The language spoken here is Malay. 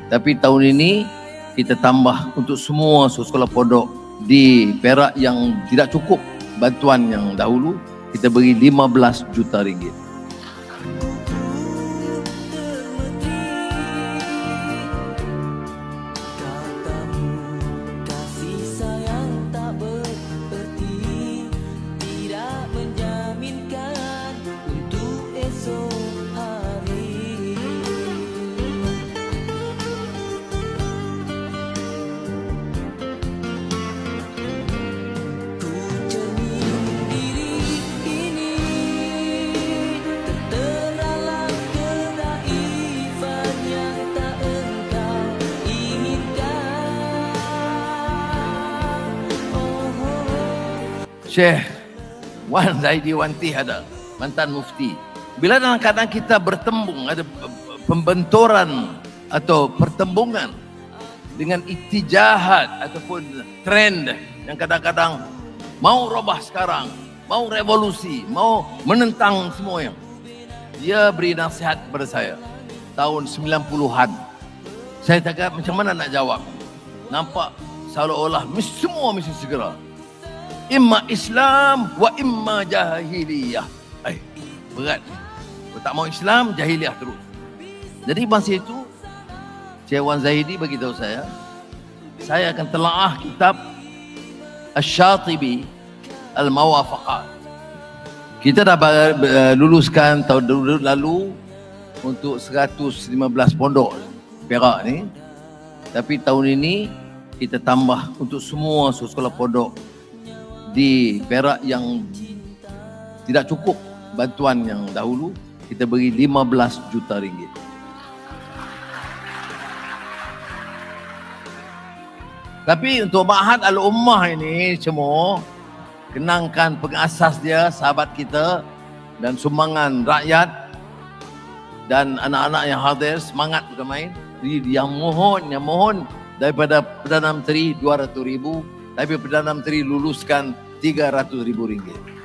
Tapi tahun ini kita tambah untuk semua sekolah pondok di Perak yang tidak cukup bantuan yang dahulu, kita beri 15 juta ringgit. Syekh Wan Zaidi Wantih ada, mantan mufti. Bila dalam keadaan kita bertembung, ada pembenturan atau pertembungan dengan itijahat ataupun trend yang kadang-kadang mau robah sekarang, mau revolusi, mau menentang semua yang. Dia beri nasihat kepada saya tahun 90-an. Saya tak kata macam mana nak jawab. Nampak seolah-olah semua mesti segera. Imma Islam wa imma jahiliyah. Berat. Kalau tak mau Islam, jahiliyah terus. Jadi masa itu Syekh Wan Zaidi beritahu saya akan telaah kitab Asy-Syatibi Al-Mawafaqat. Kita dah luluskan tahun lalu untuk 115 pondok Perak ni. Tapi tahun ini kita tambah untuk semua sekolah pondok di Perak yang tidak cukup bantuan yang dahulu, kita beri 15 juta ringgit. Tapi untuk Ma'had Al-Ummah ini semua, kenangkan pengasas dia, sahabat kita dan sumbangan rakyat dan anak-anak yang hadir, semangat bukan main. Jadi yang mohon daripada Perdana Menteri 200,000, tapi Perdana Menteri luluskan 300,000 ringgit.